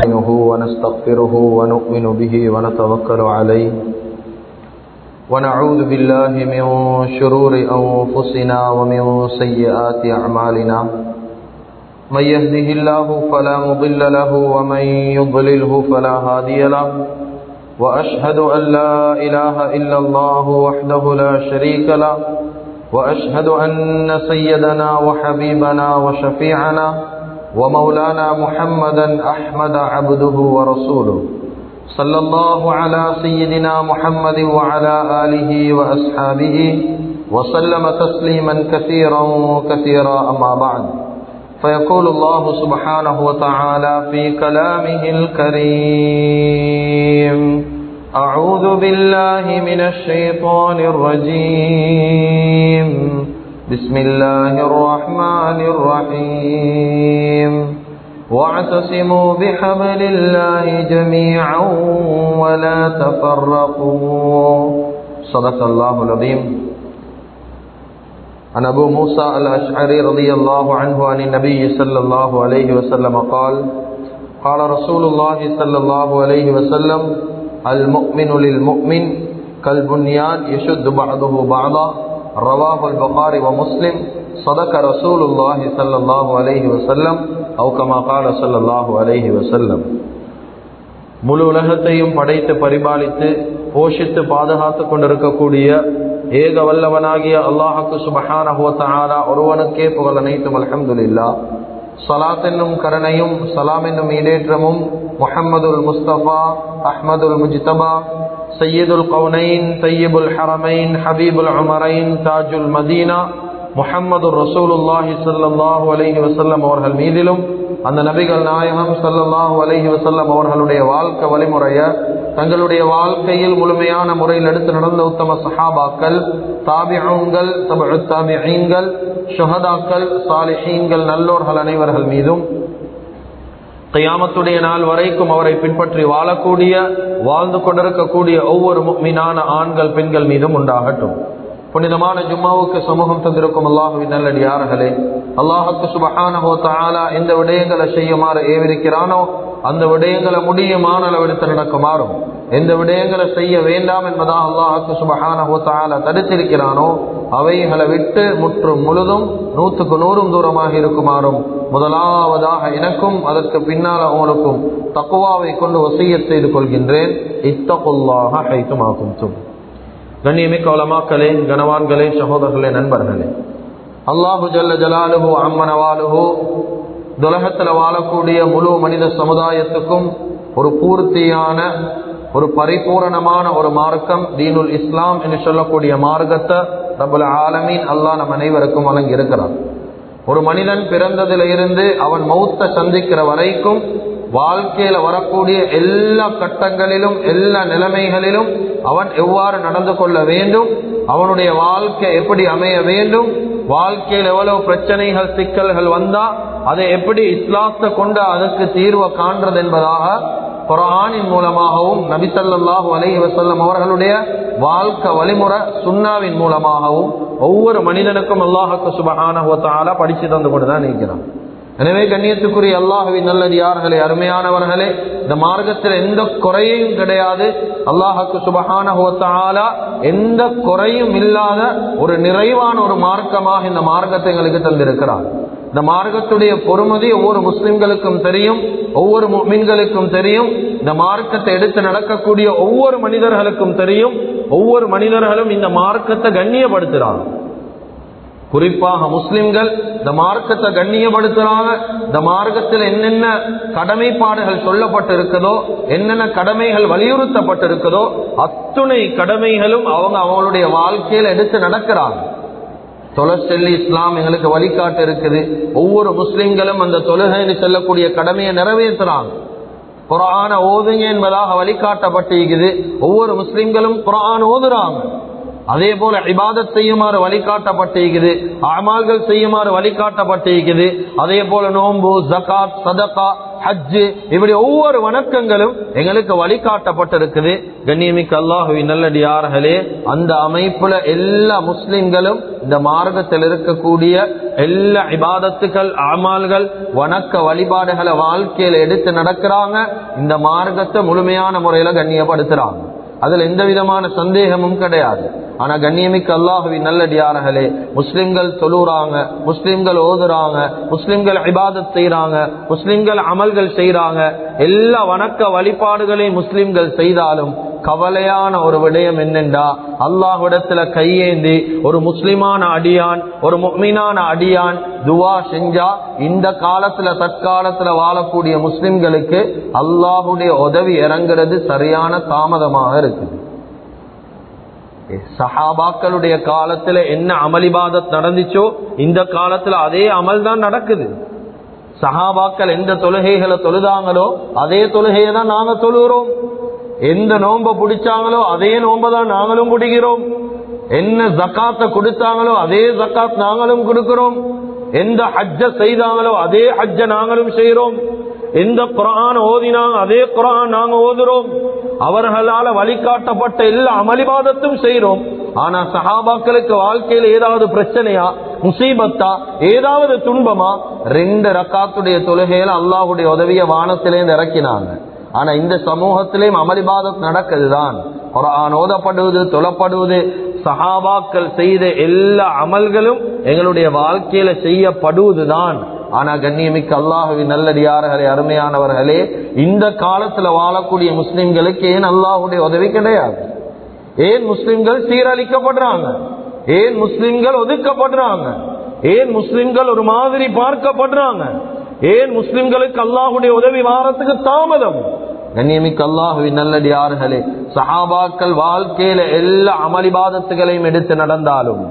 نستعينه ونستغفره ونؤمن به ونتوكل عليه ونعوذ بالله من شرور أنفسنا ومن سيئات أعمالنا من يهده الله فلا مضل له ومن يضلله فلا هادي له وأشهد أن لا إله إلا الله وحده لا شريك له وأشهد أن سيدنا وحبيبنا وشفيعنا ومولانا محمدا أحمد عبده ورسوله صلى الله على سيدنا محمد وعلى آله وأصحابه وسلم تسليما كثيرا كثيرا أما بعد فيقول الله سبحانه وتعالى في كلامه الكريم أعوذ بالله من الشيطان الرجيم بسم الله الرحمن الرحيم واعتصموا بحبل الله جميعا ولا تفرقوا صدق الله العظيم. عن أبو موسى الأشعري رضي الله عنه عن النبي صلى الله عليه وسلم قال قال رسول الله صلى الله عليه وسلم المؤمن للمؤمن كالبنيان يشد بعضه بعضا رواه البخاري ومسلم صدق رسول الله صلى الله عليه وسلم أو كما قال صلى الله عليه وسلم. முழு உலகத்தையும் படைத்து பரிபாலித்து போஷித்து பாதுகாத்து கொண்டிருக்கக்கூடிய ஏக வல்லவனாகிய அல்லாஹ்வுக்கு சுப்ஹானஹு வ தஆலா ஒருவனுக்கே புகழ் அனைத்தும் அல்ஹம்துலில்லாஹ். ஸலாத் என்னும் கருணையும் ஸலாம் என்னும் ஈடேற்றமும் முஹம்மதுல் முஸ்தபா அஹ்மதுல் முஜ்தபா சய்யிதுல் கௌனைன் தய்யிபுல் ஹரமைன் ஹபீபுல் உமரைன் தாஜுல் மதீனா முஹம்மதுர் ரசூலுல்லாஹி ஸல்லல்லாஹு அலைஹி வஸல்லம் அவர்கள் மீதிலும் அந்த நபிகள் நாயகம் ஸல்லல்லாஹு அலைஹி வஸல்லம் அவர்களுடைய வாழ்க்கை வழிமுறையை தங்களுடைய வாழ்க்கையில் முழுமையான முறையில் எடுத்து நடந்த உத்தம சஹாபாக்கள், தாபிஊன்கள், தபஉத் தாபிஈன்கள், ஷுஹதாக்கள், சாலிஹீன்கள், நல்லோர்கள் அனைவர்கள் மீதும் கியாமத்துடைய நாள் வரைக்கும் அவரை பின்பற்றி வாழக்கூடிய வாழ்ந்து கொண்டிருக்கக்கூடிய ஒவ்வொரு முஃமினான ஆண்கள் பெண்கள் மீதும் உண்டாகட்டும். புனிதமான ஜும்மாவுக்கு சமூகம் தந்திருக்கும் அல்லாஹுவின் நல்லடியார்களே, அல்லாஹ்வுக்கு சுப்ஹானஹு வ தஆலா எந்த விடயங்களை செய்யுமாறு ஏவிருக்கிறானோ அந்த விடயங்களை முடியுமான அளவெடுத்து நடக்குமாறும், எந்த விடயங்களை செய்ய வேண்டாம் என்பதாக அல்லாஹ்வுக்கு சுப்ஹானஹு வ தஆலா தடுத்திருக்கிறானோ அவைகளை விட்டு முற்றும் முழுதும் 100க்கு 100 தூரமாக இருக்குமாறும் முதலாவதாக எனக்கும் அதற்கு பின்னால் அவங்களுக்கும் தக்வாவை கொண்டு வசியத் செய்து கொள்கின்றேன். இத்தகுல்லாஹ ஹைதுமா குன்தும். கண்ணியமிக்க உலமாக்களே, கனவான்களே, சகோதரர்களே, நண்பர்களே, அல்லாஹு ஜல்ல ஜலாலுஹு அம்மனவாலுஹு துலகத்தில் வாழக்கூடிய முழு மனித சமுதாயத்துக்கும் ஒரு பூர்த்தியான ஒரு பரிபூரணமான ஒரு மார்க்கம் தீனுல் இஸ்லாம் என்று சொல்லக்கூடிய மார்க்கத்தை ரப்புல் ஆலமீன் அல்லாஹ் நம் அனைவருக்கும் வழங்கி இருக்கிறார். ஒரு மனிதன் பிறந்ததிலிருந்து அவன் மௌத்தை சந்திக்கிற வரைக்கும் வாழ்க்கையில வரக்கூடிய எல்லா கட்டங்களிலும் எல்லா நிலைமைகளிலும் அவன் எவ்வாறு நடந்து கொள்ள வேண்டும், அவனுடைய வாழ்க்கை எப்படி அமைய வேண்டும், வாழ்க்கையில் எவ்வளவு பிரச்சனைகள் சிக்கல்கள் வந்தா அதை எப்படி இஸ்லாத்தை கொண்டு அதற்கு தீர்வை காண்றது என்பதாக குர்ஆனின் மூலமாகவும் நபி ஸல்லல்லாஹு அலைஹி வஸல்லம் அவர்களுடைய வாழ்க்கை வழிமுறை சுன்னாவின் மூலமாகவும் ஒவ்வொரு மனிதனுக்கும் அல்லாஹ்வுக்கு சுப்ஹானஹு வ தஆலா படிச்சு தந்து கொண்டுதான் இருக்கிறான். எனவே கண்ணியத்துக்குரிய அல்லாஹ்வின் நல்லடியார்களே, அருமையானவர்களே, இந்த மார்க்கத்தில் எந்த குறையும் கிடையாது. அல்லாஹ்வுக்கு சுப்ஹானஹு வ தஆலா எந்த குறையும் இல்லாத ஒரு நிறைவான ஒரு மார்க்கமாக இந்த மார்க்கத்தை எங்களுக்கு தந்திருக்கிறார். இந்த மார்க்கத்துடைய பொறுமதி ஒவ்வொரு முஸ்லிம்களுக்கும் தெரியும், ஒவ்வொரு முஃமின்களுக்கும் தெரியும். இந்த மார்க்கத்தை எடுத்து நடக்கக்கூடிய ஒவ்வொரு மனிதர்களுக்கும் தெரியும். ஒவ்வொரு மனிதர்களும் இந்த மார்க்கத்தை கண்ணியப்படுத்துறாங்க. குறிப்பாக முஸ்லிம்கள் இந்த மார்க்கத்தை கண்ணியப்படுத்துறாங்க. இந்த மார்க்கத்தில் என்னென்ன கடமைப்பாடுகள் சொல்லப்பட்டு இருக்குதோ, என்னென்ன கடமைகள் வலியுறுத்தப்பட்டு இருக்குதோ அத்துணை கடமைகளும் அவங்களுடைய வாழ்க்கையில் எடுத்து நடக்கிறாங்க. தொழச்சொல்லி இஸ்லாம் எங்களுக்கு வழிகாட்டு இருக்குது. ஒவ்வொரு முஸ்லிம்களும் அந்த தொழுகைன்னு செல்லக்கூடிய கடமையை நிறைவேற்றுறாங்க. குர்ஆன ஓதுங்க என்பதாக வழிகாட்டப்பட்டிருக்குது. ஒவ்வொரு முஸ்லிம்களும் குர்ஆன் ஓதுறாங்க. அதே போல இபாதத் செய்யுமாறு வழிகாட்டப்பட்டிருக்குது, அமால்கள் செய்யுமாறு வழிகாட்டப்பட்டிருக்குது. அதே போல நோன்பு, ஜகாத், சதகா, ஹஜ்ஜு, இப்படி ஒவ்வொரு வணக்கங்களும் எங்களுக்கு வழிகாட்டப்பட்டிருக்குது. கண்ணியமிக்க அல்லாஹுவின் நல்லடியார்களே, அந்த அமைப்புல எல்லா முஸ்லிம்களும் இந்த மார்க்கத்தில் இருக்கக்கூடிய எல்லா இபாதத்துகள், அமால்கள், வணக்க வழிபாடுகளை வாழ்க்கையில எடுத்து நடக்கிறாங்க. இந்த மார்க்கத்தை முழுமையான முறையில கண்ணியப்படுத்துறாங்க. அதுல எந்த விதமான சந்தேகமும் கிடையாது. ஆனா கண்ணியமிக்க அல்லாஹுவின் நல்லடியார்களே, முஸ்லிம்கள் தொழுறாங்க, முஸ்லிம்கள் ஓதுறாங்க, முஸ்லிம்கள் இபாதத் செய்யறாங்க, முஸ்லிம்கள் அமல்கள் செய்யறாங்க, எல்லா வணக்க வழிபாடுகளையும் முஸ்லிம்கள் செய்தாலும் கவலையான ஒரு விடயம் என்னென்றா, அல்லாஹ்விடத்துல கையேந்தி ஒரு முஸ்லிமான அடியான், ஒரு முஃமினான அடியான் துவா செஞ்சா இந்த காலத்துல தற்காலத்துல வாழக்கூடிய முஸ்லிம்களுக்கு அல்லாஹுடைய உதவி இறங்குறது சரியான தாமதமாக இருக்குது. சஹாபாக்களுடைய காலத்துல என்ன அமளிபாதத் நடந்துச்சோ இந்த காலத்துல அதே அமல் தான் நடக்குது. சஹாபாக்கள் எந்த தொழுகைகளை தொழுதாங்களோ அதே தொழுகையை தான் நாங்க தொழுகிறோம். எந்த நோன்பை பிடிச்சாங்களோ அதே நோன்பை தான் நாங்களும் பிடிக்கிறோம். என்ன ஜக்காத்தை கொடுத்தாங்களோ அதே ஜக்காத் நாங்களும் கொடுக்கிறோம். எந்த ஹஜ்ஜ செய்தாங்களோ அதே ஹஜ்ஜ நாங்களும் செய்யறோம். எந்த குர்ஆன் ஓதினாங்க அதே குர்ஆன் நாங்க ஓதுறோம். அவர்களால வழிகாட்டப்பட்ட எல்லா அமளிபாதத்தும் செய்யறோம். ஆனா சஹாபாக்களுக்கு வாழ்க்கையில ஏதாவது பிரச்சனையா, முசீபத்தா, ஏதாவது துன்பமா, 2 ரக்காத்துடைய தொழுகையில அல்லாஹ்வுடைய உதவிய வானத்திலேருந்து இறக்கினாங்க. ஆனா இந்த சமூகத்திலேயும் அமளிபாதத் நடக்குதுதான். குர்ஆன் ஓதப்படுவது, தொழப்படுவது, சஹாபாக்கள் செய்த எல்லா அமல்களும் எங்களுடைய வாழ்க்கையில செய்யப்படுவதுதான். ஆனா கண்ணியமிக்க அல்லாஹுவின் நல்லடியார்களே, அருமையானவர்களே, இந்த காலத்துல வாழக்கூடிய முஸ்லிம்களுக்கு ஏன் அல்லாஹுடைய உதவி கிடையாது? ஏன் முஸ்லிம்கள் சீரழிக்கப்படுறாங்க? ஏன் முஸ்லிம்கள் ஒதுக்கப்படுறாங்க? ஏன் முஸ்லிம்கள் ஒரு மாதிரி பார்க்கப்படுறாங்க? ஏன் முஸ்லிம்களுக்கு அல்லாஹுடைய உதவி வாரத்துக்கு தாமதம்? கண்ணியமிக்க அல்லாஹுவின் நல்லடியார்களே, சஹாபாக்கள் வாழ்க்கையில எல்லா அமளிபாதத்துகளையும் எடுத்து நடந்தாலும்,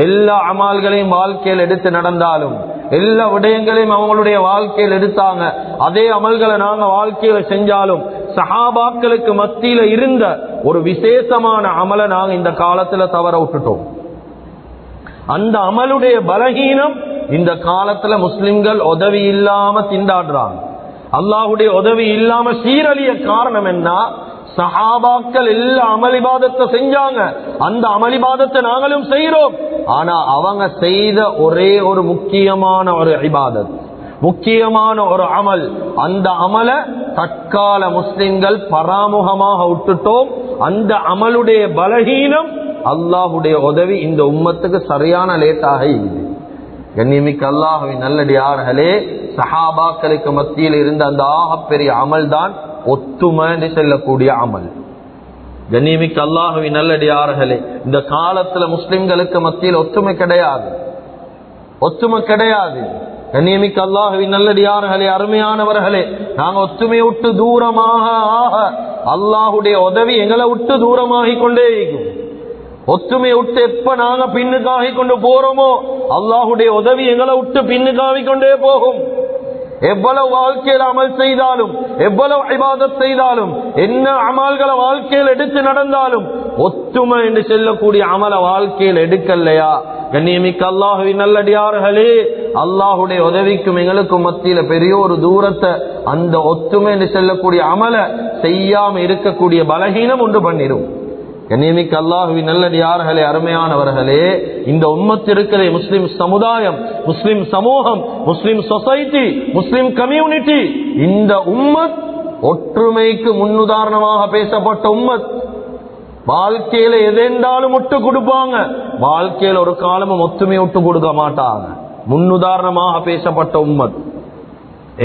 எல்லா அமால்களையும் வாழ்க்கையில் எடுத்து நடந்தாலும், எல்லா விடயங்களையும் அவங்களுடைய வாழ்க்கையில் எடுத்தாங்க. அதே அமல்களை நாங்க வாழ்க்கையில செஞ்சாலும் சஹாபாக்களுக்கு மத்தியில இருந்த ஒரு விசேஷமான அமலை நாங்க இந்த காலத்துல தவற விட்டுட்டோம். அந்த அமலுடைய பலகீனம் இந்த காலத்துல முஸ்லிம்கள் உதவி இல்லாம திண்டாடுறாங்க. அல்லாஹுடைய உதவி இல்லாம சீரழிய காரணம் என்ன? சஹாபாக்கள் எல்லா அமளிபாதத்தை செஞ்சாங்க, அந்த அமளிபாதத்தை நாங்களும் செய்யறோம். ஆனா அவங்க செய்த ஒரே ஒரு முக்கியமான ஒரு இபாதத், முக்கியமான ஒரு அமல், அந்த அமல தற்கால முஸ்லிம்கள் பராமுகமாக விட்டுட்டோம். அந்த அமலுடைய பலகீனம் அல்லாஹுடைய உதவி இந்த உம்மத்துக்கு சரியான லேட்டாக இருக்குது. கண்ணியமிக்க அல்லாஹுவின் நல்லடியார்களே, சஹாபாக்களுக்கு மத்தியில் இருந்த அந்த ஆகப்பெரிய அமல் தான் ஒத்துமை என்று சொல்லக்கூடிய அமல். கண்ணியமிக்க அல்லாஹுவின் நல்லடியார்களே, இந்த காலத்துல முஸ்லிம்களுக்கு மத்தியில் ஒத்துமை கிடையாது, ஒத்துமை கிடையாது. கண்ணியமிக்க அல்லாஹுவின் நல்லடியார்களே, அருமையானவர்களே, நாங்க ஒத்துமையை விட்டு தூரமாக ஆக அல்லாஹுடைய உதவி எங்களை விட்டு தூரமாகிக் கொண்டே இருக்கும். ஒத்துமையை விட்டு எப்ப நாங்க பின்னுக்காகி கொண்டு போறோமோ அல்லாஹுடைய உதவி எங்களை விட்டு பின்னுக்காகி கொண்டே போகும். எவ்வளவு வாழ்க்கையில் அமல் செய்தாலும், எவ்வளவு இபாதத் செய்தாலும், என்ன அமல்களை வாழ்க்கையில் எடுத்து நடந்தாலும், ஒத்துமை என்று சொல்லக்கூடிய அமல வாழ்க்கையில் எடுக்கலையா, கண்ணியமிக்க அல்லாஹுவின் நல்லடியார்களே, அல்லாஹுடைய உதவிக்கும் எங்களுக்கும் மத்தியில பெரிய ஒரு தூரத்தை அந்த ஒத்துமை என்று சொல்லக்கூடிய அமல செய்யாம இருக்கக்கூடிய பலகீனம் உண்டு பண்ணிடும். கண்ணியமிக்க அல்லாஹுவின் நல்லடியார்களே, அருமையானவர்களே, இந்த உம்மத் இருக்கிற முஸ்லிம் சமுதாயம், முஸ்லிம் சமூகம், முஸ்லிம் சொசைட்டி, முஸ்லிம் கம்யூனிட்டி, இந்த உம்மத் ஒற்றுமைக்கு முன்னுதாரணமாக பேசப்பட்ட உம்மத். வாழ்க்கையில எதென்றாலும் ஒட்டு கொடுப்பாங்க, வாழ்க்கையில ஒரு காலமும் ஒத்துமை ஒட்டு கொடுக்க மாட்டாங்க. முன்னுதாரணமாக பேசப்பட்ட உம்மத்.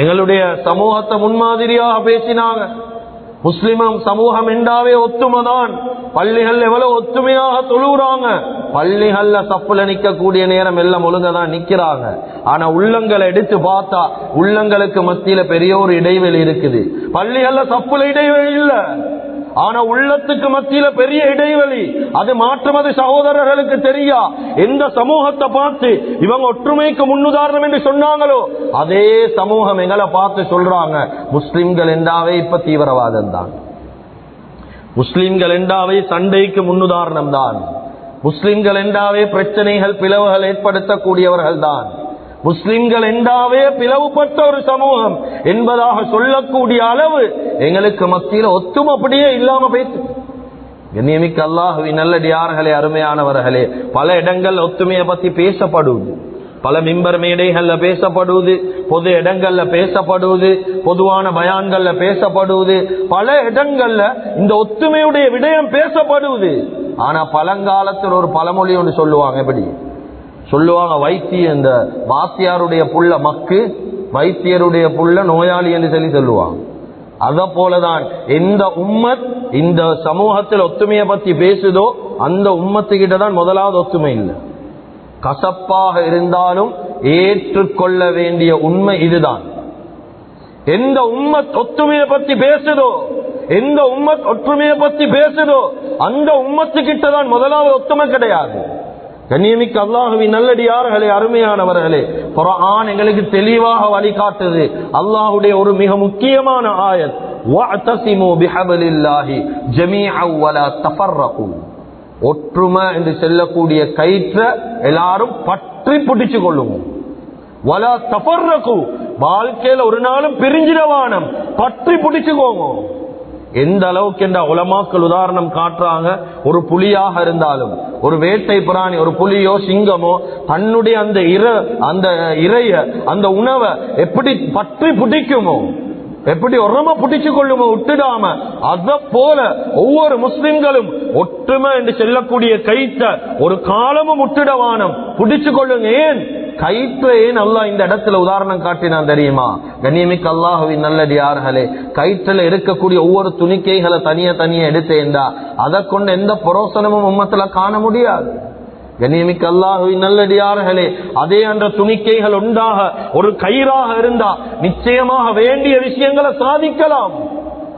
எங்களுடைய சமூகத்தை முன்மாதிரியாக பேசினாங்க. முஸ்லிம் சமூகம் என்றாவே ஒத்துமைதான். பள்ளிகள் எவ்வளவு ஒத்துமையாக தொழுகிறாங்க, பள்ளிகள்ல சப்புல நிக்கக்கூடிய நேரம் எல்லாம் ஒழுங்கதான் நிக்கிறாங்க. ஆனா உள்ளங்களை எடுத்து பார்த்தா உள்ளங்களுக்கு மத்தியில பெரிய ஒரு இடைவெளி இருக்குது. பள்ளிகள்ல சப்புல இடைவெளி இல்ல, ஆனா உள்ளத்துக்கு மத்தியில பெரிய இடைவெளி. அது மாற்றுமது சகோதரர்களுக்கு தெரியா. எந்த சமூகத்தை பார்த்து இவங்க ஒற்றுமைக்கு முன்னுதாரணம் என்று சொன்னாங்களோ அதே சமூகம் எங்களை பார்த்து சொல்றாங்க, முஸ்லிம்கள் என்றாவே இப்ப தீவிரவாதம் தான், முஸ்லிம்கள் என்றாவே சண்டைக்கு முன்னுதாரணம் தான், முஸ்லிம்கள் என்றாவே பிரச்சனைகள் பிளவுகள் ஏற்படுத்தக்கூடியவர்கள் தான், முஸ்லிம்கள் என்றாவே பிளவுபட்ட ஒரு சமூகம் என்பதாக சொல்லக்கூடிய அளவு எங்களுக்கு மத்தியில் ஒத்துமை அப்படியே இல்லாம போயிட்டு. கண்ணியமிக்க அல்லாஹ்வின் நல்லடியார்களே, அருமையானவர்களே, பல இடங்கள் ஒத்துமையை பத்தி பேசப்படுவது, பல மிம்பர் மேடைகள்ல பேசப்படுவது, பொது இடங்கள்ல பேசப்படுவது, பொதுவான பயான்கள்ல பேசப்படுவது, பல இடங்கள்ல இந்த ஒத்துமையுடைய விடயம் பேசப்படுவது. ஆனா பழங்காலத்தில் ஒரு பழமொழி ஒன்று சொல்லுவாங்க. எப்படி சொல்லுவாங்க? வைத்திய இந்த வாத்தியாருடைய புள்ள மக்கு, வைத்தியருடைய புள்ள நோயாளி என்று சொல்லி சொல்லுவாங்க. அத போலதான் எந்த உம்மத் இந்த சமூகத்தில் ஒத்துமையை பத்தி பேசுதோ அந்த உம்மத்துக்கிட்ட தான் முதலாவது ஒத்துமை இல்லை. கசப்பாக இருந்தாலும் ஏற்றுக்கொள்ள வேண்டிய உண்மை இதுதான். எந்த உம்மத் ஒத்துமையை பத்தி பேசுதோ, எந்த உம்மத் ஒற்றுமையை பத்தி பேசுதோ அந்த உம்மத்துக்கிட்ட தான் முதலாவது ஒத்துமை கிடையாது. கண்ணியமிக்க அல்லாஹ்வின் நல்லடியார்களே, அருமையானவர்களே, குர்ஆன் எங்களுக்கு தெளிவாக வழிகாட்டுது. அல்லாஹ்வுடைய ஒரு மிக முக்கியமான ஆயத், வஅதஸிமு பிஹப்லில்லாஹி ஜமீஅன் வலா தஃபர்ரகு. ஒற்றுமை என்று சொல்லக்கூடிய கயிற்றை எல்லாரும் பற்றி பிடிச்சு கொள்ளுவோம். வலா தஃபர்ரகு, வாழ்க்கையில ஒரு நாளும் பிரிஞ்சிடவானம், பற்றி பிடிச்சுக்கோங்க. எந்த அளவுக்கு என்ற உலமாக்கள் உதாரணம் காட்டுறாங்க. ஒரு புலியாக இருந்தாலும், ஒரு வேட்டை பிராணி, ஒரு புலியோ சிங்கமோ தன்னுடைய அந்த இறைய அந்த உணவை எப்படி பற்றி பிடிக்குமோ, எப்படி உரமா பிடிச்சு கொள்ளுமோ விட்டுடாம, அத போல ஒவ்வொரு முஸ்லிம்களும் ஒற்றுமை என்று சொல்லக்கூடிய கயிற்றை ஒரு காலமும் விட்டுடவானம், பிடிச்சு கொள்ளுங்க. ஏன் கயிற்றை ஏன் அல்லாஹ் இந்த இடத்துல உதாரணம் காட்டினான் தெரியுமா? கண்ணியமிக்க அல்லாஹ்வின் நல்லடியார்களே, கயிற்றில் இருக்கக்கூடிய ஒவ்வொரு துணிக்கைகளை தனியா எடுத்தேன்டா அதை கொண்டு எந்த புரோசனமும் உம்மத்துல காண முடியாது. கண்ணியமிக்க அல்லாஹ்வின் நல்லடியார்களே, அதே அந்த துணிக்கைகள் உண்டாக ஒரு கயிறாக இருந்தா நிச்சயமாக வேண்டிய விஷயங்களை சாதிக்கலாம்.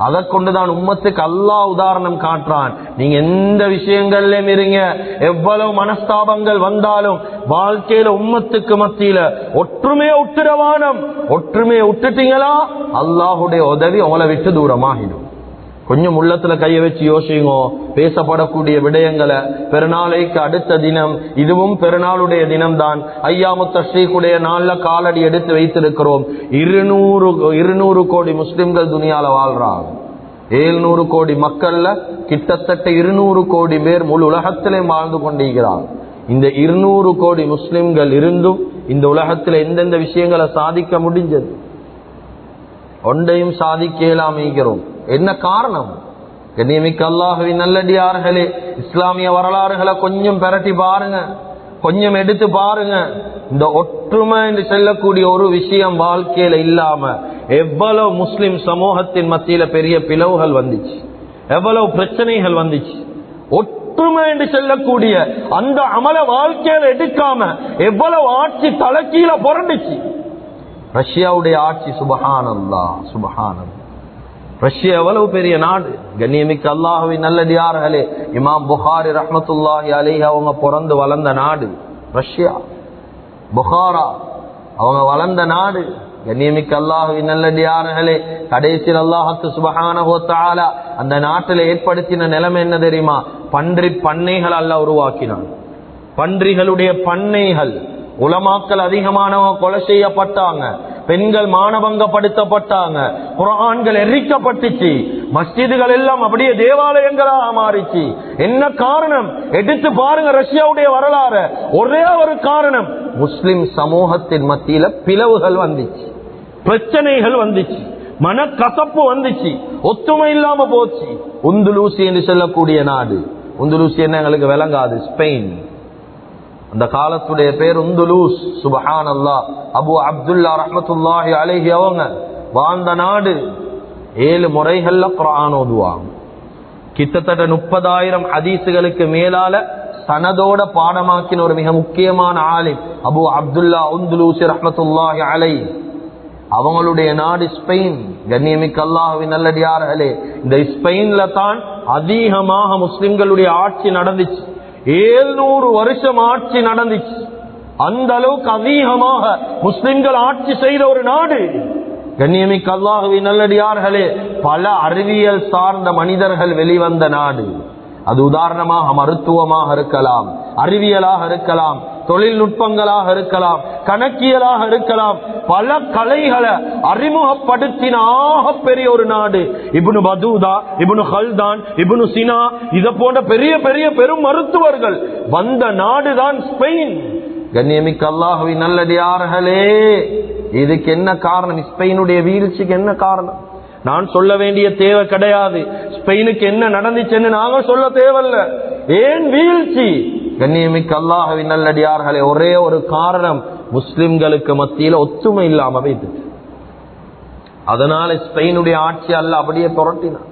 அதை கொண்டுதான் உம்மத்துக்கு அல்லாஹ் உதாரணம் காட்டுறான். நீங்க எந்த விஷயங்கள்லயும் இருங்க, எவ்வளவு மனஸ்தாபங்கள் வந்தாலும் வாழ்க்கையில உம்மத்துக்கு மத்தியில ஒற்றுமையை விட்டுடவானம். ஒற்றுமையை விட்டுட்டீங்களா அல்லாஹுடைய உதவி உங்களை விட்டு தூரமாகிடும். கொஞ்சம் உள்ளத்துல கைய வச்சு யோசிங்க. பேசப்படக்கூடிய விடயங்களை பெருநாளைக்கு அடுத்த தினம், இதுவும் பெருநாளுடைய தினம் தான், ஐயாமு தஷ்ரீக்குடைய நாள்ல காலடி எடுத்து வைத்திருக்கிறோம். 200 கோடி முஸ்லிம்கள் துனியால வாழ்றாங்க. 700 கோடி மக்கள்ல கிட்டத்தட்ட 200 கோடி பேர் முழு உலகத்திலே வாழ்ந்து கொண்டிருக்கிறாங்க. இந்த 200 கோடி முஸ்லிம்கள் இருந்தும் இந்த உலகத்துல எந்தெந்த விஷயங்களை சாதிக்க முடிஞ்சது? ஒன்றையும் சாதிக்க இயலாமைக்கிறோம். என்ன காரணம்? கண்ணியமிக்க அல்லாஹ்வின் நல்லடியார்களே, இஸ்லாமிய வரலாறுகளை கொஞ்சம் பெரட்டி பாருங்க, கொஞ்சம் எடுத்து பாருங்க. இந்த ஒற்றுமை என்று சொல்லக்கூடிய ஒரு விஷயம் வாழ்க்கையில இல்லாம எவ்வளவு முஸ்லிம் சமூகத்தின் மத்தியில பெரிய பிளவுகள் வந்துச்சு, எவ்வளவு பிரச்சனைகள் வந்துச்சு. ஒற்றுமை என்று சொல்லக்கூடிய அந்த அமல வாழ்க்கையில எடுக்காம எவ்வளவு ஆட்சி தலைக்கீழ புரண்டுச்சு. ரஷ்யாவுடைய ஆட்சி, சுபஹானல்லாஹ் சுபஹானல்லாஹ். ரஷ்யா எவ்வளவு பெரிய நாடு. கண்ணியமிக்க அல்லாஹ்வின் நல்லடியார்களே, இமாம் புகாரி ரஹ்மத்துல்லாஹி அலைஹி அவங்க பிறந்து வளர்ந்த நாடு ரஷ்யா. புகாரா அவங்க வளர்ந்த நாடு. கண்ணியமிக்க அல்லாஹ்வின் நல்லடியார்களே, கடைசியில் அல்லாஹ்வுக்கு சுப்ஹானஹு வ தஆலா அந்த நாட்டில் ஏற்படுத்தின நிலைமை என்ன தெரியுமா? பன்றி பண்ணைகள் அல்லாஹ் உருவாக்கினான். பன்றிகளுடைய பண்ணைகள். உலமாக்கள் அதிகமானவங்க கொலை செய்யப்பட்டாங்க, பெண்கள் மானபங்கப்படுத்தப்பட்டாங்க, குர்ஆன்கள் எரிக்கப்பட்டுச்சு, மஸ்ஜிதுகள் எல்லாம் அப்படியே தேவாலயங்களாக மாறிச்சு. என்ன காரணம்? எடுத்து பாருங்க ரஷ்யாவுடைய வரலாறு. ஒரே ஒரு காரணம், முஸ்லிம் சமூகத்தின் மத்தியில பிளவுகள் வந்துச்சு, பிரச்சனைகள் வந்துச்சு, மனக்கசப்பு வந்துச்சு, ஒத்துமை இல்லாம போச்சு. உந்துலூசி என்று சொல்லக்கூடிய நாடு. உந்துலூசி என்ன எங்களுக்கு விளங்காது. ஸ்பெயின். அந்த காலத்துடைய பேர் உந்துலூஸ். சுப்ஹானல்லாஹ். அபு அப்துல்லா ரஹ்மத்துல்லாஹி அலைஹி அவங்க வாழ்ந்த நாடு. 7 முறைகள்ல குர்ஆன் ஓதுவாங்க. கிட்டத்தட்ட 30,000 ஹதீசுகளுக்கு மேலால சனதோட பாடமாக்கின ஒரு மிக முக்கியமான ஆலிம் அபு அப்துல்லா உந்துலூசி ரஹ்மத்துல்லாஹி அலைஹி. அவங்களுடைய நாடு ஸ்பெயின். கண்ணியமிக்க அல்லாஹ்வின் நல்லடியார்களே, இந்த ஸ்பெயின்ல தான் அதிகமாக முஸ்லிம்களுடைய ஆட்சி நடந்துச்சு. 700 வருஷம் ஆட்சி நடந்துச்சு. அந்த அளவுக்கு அதிகமாக முஸ்லிம்கள் ஆட்சி செய்த ஒரு நாடு. கண்ணியமிக்க அல்லாஹ்வின் நல்லடியார்களே, பல அறிவியல் சார்ந்த மனிதர்கள் வெளிவந்த நாடு. அது உதாரணமாக மருத்துவமாக இருக்கலாம், அறிவியலாக இருக்கலாம், தொழில்நுட்பங்களாக இருக்கலாம், கணக்கியலாக இருக்கலாம், பல கலைகளை அறிமுகப்படுத்தின பெரிய ஒரு நாடு. இப்னு பதூதா, இப்னு ஹல்தான், இப்னு சினா, இதை போன்ற பெரிய பெரிய பெரும் மருத்துவர்கள் வந்த நாடுதான் ஸ்பெயின். கண்ணியமிக்க அல்லாஹ்வின் நல்லடியார்களே, இதுக்கு என்ன காரணம்? ஸ்பெயினுடைய வீழ்ச்சிக்கு என்ன காரணம்? நான் சொல்ல வேண்டிய தேவை கிடையாது. ஸ்பெயினுக்கு என்ன நடந்துச்சுன்னு நாங்க சொல்ல தேவையில்ல. ஏன் வீழ்ச்சி? கண்ணியமிக்க அல்லாஹ்வின் நல்லடியார்களே, ஒரே ஒரு காரணம், முஸ்லிம்களுக்கு மத்தியில ஒத்துமை இல்லாம வைத்து. அதனால ஸ்பெயினுடைய ஆட்சி அல்ல அப்படியே புரட்டினான்.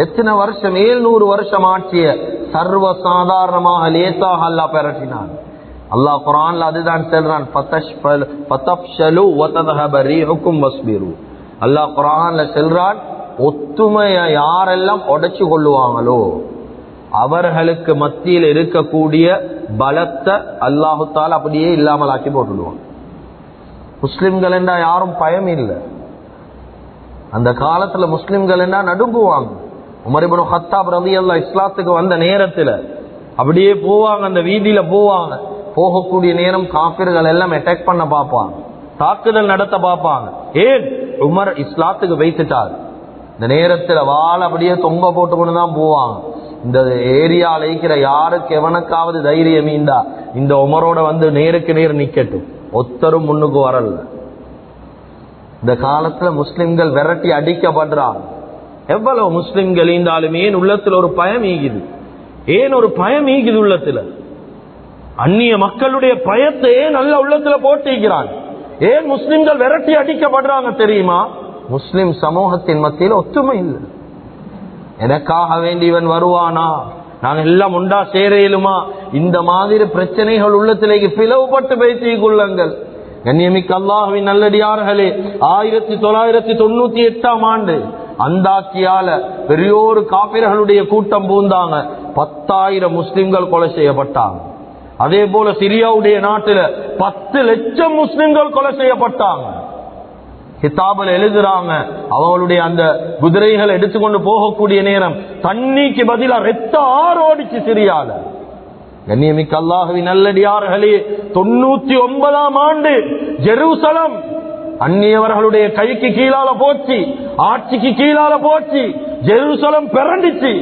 எத்தனை வருஷம்? 700 வருஷம் ஆட்சிய சர்வ சாதாரணமாக லேசாக அல்லா பெரட்டினான். அல்லாஹ் குர்ஆன்ல அதுதான் சொல்றான், ஃபதஃப்ஷலு வதذهب ரீஹுக்கும் வஸ்பிரு. அல்லாஹ் குர்ஆன்ல சொல்றான், ஒத்துமையை யாரெல்லாம் உடைச்சு கொள்ளுவாங்களோ அவர்களுக்கு மத்தியில் இருக்கக்கூடிய பலத்தை அல்லாஹு தஆலா அப்படியே இல்லாமல் ஆக்கி போட்டுடுவான். முஸ்லிம்கள் என்றா யாரும் பயம் இல்லை. அந்த காலத்துல முஸ்லிம்கள் என்றா நடுங்குவாங்க. உமர் இப்னு கத்தாப் ரலியல்லாஹு இஸ்லாத்துக்கு வந்த நேரத்துல அப்படியே போவாங்க, அந்த வீதியில போவாங்க. போகக்கூடிய நேரம் காபிர்கள் எல்லாம் அட்டாக் பண்ண பார்ப்பாங்க, தாக்குதல் நடத்த பார்ப்பாங்க. ஏன்? உமர் இஸ்லாத்துக்கு வைத்துட்டார். இந்த நேரத்துல வாழ அப்படியே தொங்க போட்டு கொண்டுதான் போவாங்க. இந்த ஏரியால இருக்கிற யாருக்கு எவனுக்காவது தைரியம் மீண்டா இந்த உமரோட வந்து நேருக்கு நேர் நிக்கட்டும், ஒத்தரும் முன்னுக்கு வரல. இந்த காலத்துல முஸ்லிம்கள் விரட்டி அடிக்கப்படுறாங்க. எவ்வளவு முஸ்லிம்கள் இருந்தாலும் ஏன் உள்ளத்துல ஒரு பயம் ஈகுது? ஏன் ஒரு பயம் ஈகுது உள்ளத்துல? அந்நிய மக்களுடைய பயத்தை ஏன் நல்ல உள்ளத்துல போட்டிக்கிறான்? ஏன் முஸ்லிம்கள் விரட்டி அடிக்கப்படுறாங்க தெரியுமா? முஸ்லிம் சமூகத்தின் மத்தியில் ஒத்துமை இல்லை. எனக்காக வேண்டியவன் வருவானா, நாங்க எல்லாம் உண்டா சேரையிலுமா? இந்த மாதிரி பிரச்சனைகள் உள்ளத்திலேக்கு பிளவுபட்டு பேசிக் கொள்ளுங்கள். கண்ணியமிக்க அல்லாஹ்வின் நல்லடியார்களே, 1998ஆம் ஆண்டு அந்தாக்கியால பெரியோரு காபிர்களுடைய கூட்டம் பூந்தாங்க. 10,000 முஸ்லிம்கள் கொலை செய்யப்பட்டாங்க. அதே போல சிரியாவுடைய நாட்டில 10 லட்சம் முஸ்லிம்கள் கொலை செய்யப்பட்டாங்க. கிதாபில் எழுதுறாங்க, அவங்களுடைய அந்த குதிரைகளை எடுத்துக்கொண்டு போகக்கூடிய நேரம் தண்ணிக்கு பதிலா ரத்த ஆறோடிச்சு சிரியால. கண்ணியமிக்க அல்லாஹ்வின் நல்லடியார்களே, 99ஆம் ஆண்டு ஜெருசலம் அந்நியவர்களுடைய கைக்கு கீழால போச்சு, ஆட்சிக்கு கீழால போச்சு. ஜெருசலம் பிறண்டிச்சு.